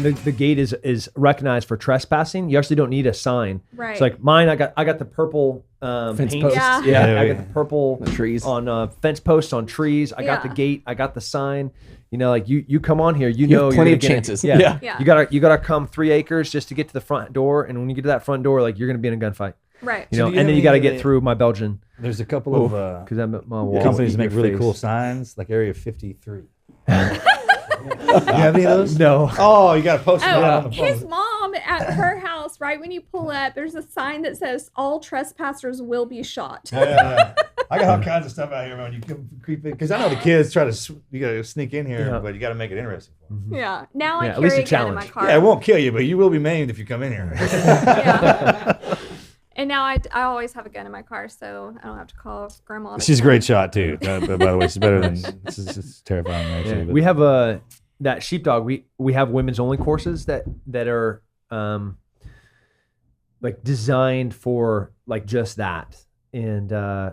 The gate is recognized for trespassing. You actually don't need a sign. Right. It's like mine. I got the purple Fence paint. posts. Yeah. I got the purple trees on fence posts on trees. I got the gate. I got the sign. You know, like you come on here. You know, have plenty you're of gonna chances. Yeah. Yeah. You gotta come 3 acres just to get to the front door, and when you get to that front door, like you're gonna be in a gunfight. Right. You know, do you and then have you got to any- get through my Belgian. There's a couple of Because I'm at my wall. companies that Eat make your really face. cool signs, like Area 53. You have any of those? No. Oh, you got to post them out on the His phone. mom at her house, right when you pull up, there's a sign that says all trespassers will be shot. Yeah. I got all kinds of stuff out here, man. You come creep in because I know the kids try to you got to sneak in here, Yeah. but you got to make it interesting for them. Yeah. Now Yeah, I at least carry a a gun in my challenge. car. Yeah, it won't kill you, but you will be maimed if you come in here. Yeah. And now I always have a gun in my car, so I don't have to call grandma. She's a great shot too. By the way, she's better than. This is terrifying actually. Yeah. but- We have that sheepdog. We have women's only courses that are like designed for like just that, and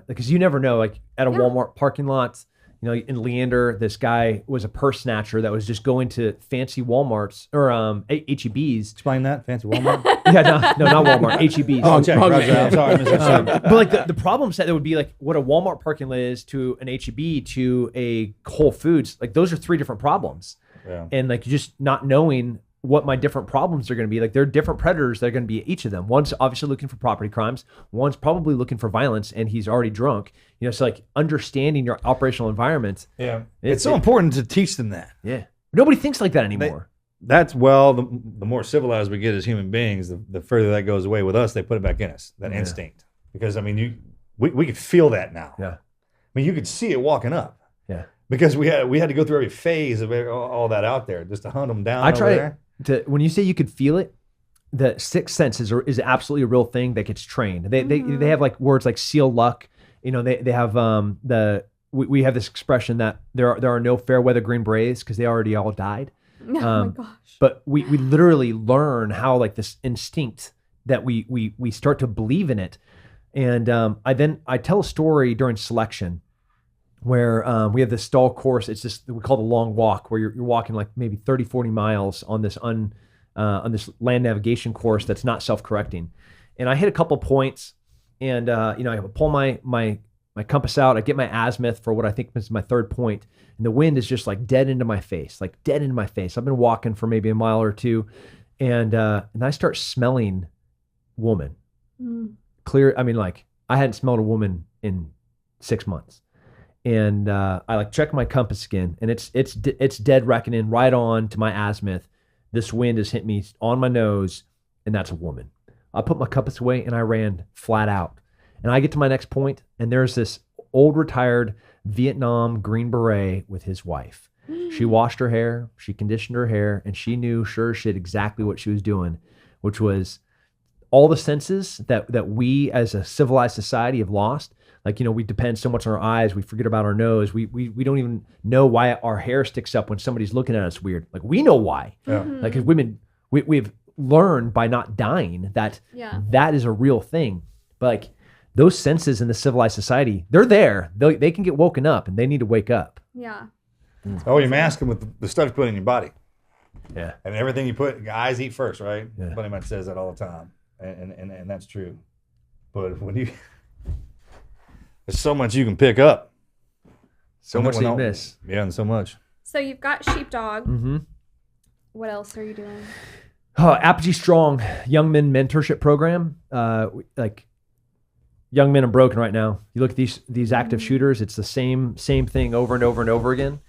because you never know, like at a Walmart parking lot. You know, in Leander, this guy was a purse snatcher that was just going to fancy Walmarts or HEBs. Explain that, fancy Walmart. Yeah, no, not Walmart, HEBs. Oh, check. wrong Roger. man. I'm sorry, Mr. But like the problem set that would be like what a Walmart parking lot is to an HEB to a Whole Foods. Like those are 3 different problems. Yeah. And like just not knowing what my different problems are going to be. Like there are different predators that are going to be at each of them. One's obviously looking for property crimes. One's probably looking for violence, and he's already drunk. You know, so like understanding your operational environment. Yeah. It's so important to teach them that. Yeah. Nobody thinks like that anymore. That's the more civilized we get as human beings, the further that goes away with us. They put it back in us, that instinct. Because I mean, we could feel that now. Yeah. I mean, you could see it walking up. Yeah. Because we had to go through every phase of all that out there just to hunt them down. I over try there. to when you say you could feel it, the sixth sense is absolutely a real thing that gets trained. They have like words like seal luck. You know, they have we have this expression that there are no fair weather Green Berets because they already all died. Oh my gosh. But we literally learn how like this instinct that we start to believe in it. And I tell a story during selection where we have this stall course. It's just, we call it a long walk, where you're walking like maybe 30, 40 miles on this land navigation course that's not self-correcting. And I hit a couple points, and I pull my compass out. I get my azimuth for what I think is my 3rd point, and the wind is just like dead into my face, I've been walking for maybe a mile or 2, and I start smelling woman. Clear. I mean, like I hadn't smelled a woman in 6 months. And I like check my compass again, and it's dead reckoning right on to my azimuth. This wind has hit me on my nose, and that's a woman. I put my compass away and I ran flat out. And I get to my next point, and there's this old retired Vietnam Green Beret with his wife. She washed her hair, she conditioned her hair, and she knew sure as shit exactly what she was doing, which was all the senses that we as a civilized society have lost. Like, we depend so much on our eyes, we forget about our nose. We don't even know why our hair sticks up when somebody's looking at us weird. Like, we know why. Yeah. Like, as women, we've learned by not dying that that is a real thing. But like those senses in the civilized society, they're there. They can get woken up, and they need to wake up. Yeah. Oh, you mask them with the stuff you put in your body. Yeah. And everything you put, your eyes eat first, right? Yeah. Buddy man says that all the time. And that's true. But when you, there's so much you can pick up. So much that you miss. Yeah, and so much. So you've got sheepdog. Mm-hmm. What else are you doing? Apogee Strong Young Men Mentorship Program. Like young men are broken right now. You look at these active shooters, it's the same thing over and over and over again.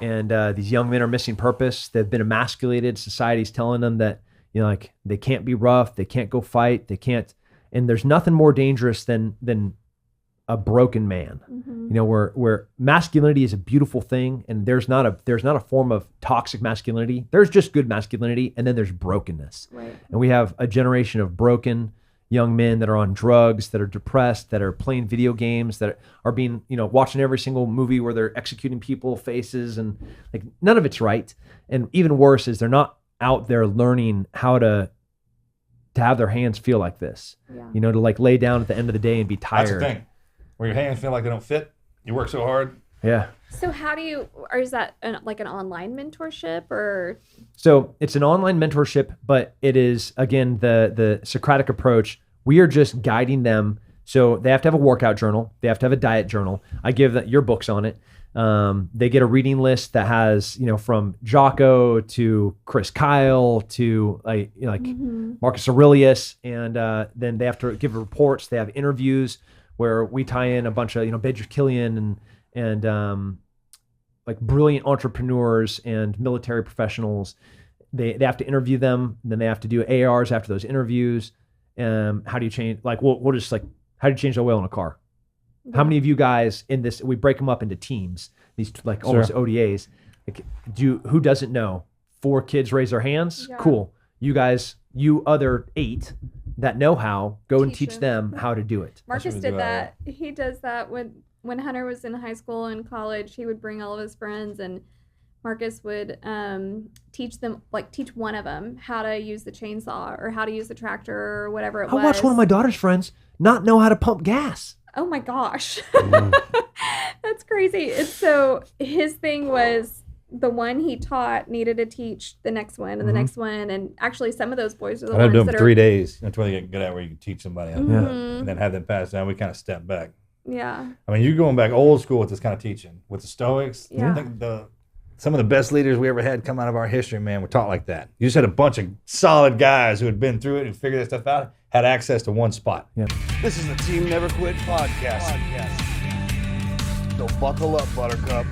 And these young men are missing purpose. They've been emasculated. Society's telling them that, like they can't be rough, they can't go fight, they can't. And there's nothing more dangerous than a broken man. Where masculinity is a beautiful thing, and there's not a form of toxic masculinity. There's just good masculinity, and then there's brokenness. Right. And we have a generation of broken young men that are on drugs, that are depressed, that are playing video games, that are being, watching every single movie where they're executing people faces, and like none of it's right. And even worse is they're not out there learning how to have their hands feel like this. Yeah. To like lay down at the end of the day and be tired. That's the thing. Where your hands feel like they don't fit. You work so hard, Yeah. So how do you, or is that like an online mentorship or? So it's an online mentorship, but it is, again, the Socratic approach. We are just guiding them. So they have to have a workout journal. They have to have a diet journal. I give your books on it. They get a reading list that has, from Jocko to Chris Kyle to Marcus Aurelius. And then they have to give reports. They have interviews where we tie in a bunch of, Bedros Killian and like brilliant entrepreneurs and military professionals. They have to interview them. Then they have to do ARs after those interviews. How do you change? Like we'll just like, how do you change the oil in a car? How many of you guys in this? We break them up into teams. These like almost ODAs. Like, who doesn't know? 4 kids raise their hands. Yeah. Cool. You guys, you other 8 that know how, go and teach them how to do it. Marcus did that. He does that when Hunter was in high school and college. He would bring all of his friends, and Marcus would teach one of them how to use the chainsaw or how to use the tractor or whatever it was. I watched one of my daughter's friends not know how to pump gas. Oh my gosh. That's crazy. And so his thing was the one he taught needed to teach the next one and the next one. And actually some of those boys are the ones do them that 3 days. That's where they get good at, where you can teach somebody how to do it Mhm. and then have them pass down. We kind of step back. Yeah. I mean, you're going back old school with this kind of teaching. With the Stoics, Yeah. I think some of the best leaders we ever had come out of our history, man, were taught like that. You just had a bunch of solid guys who had been through it and figured that stuff out, had access to one spot. Yeah. This is the Team Never Quit podcast. So buckle up, Buttercup.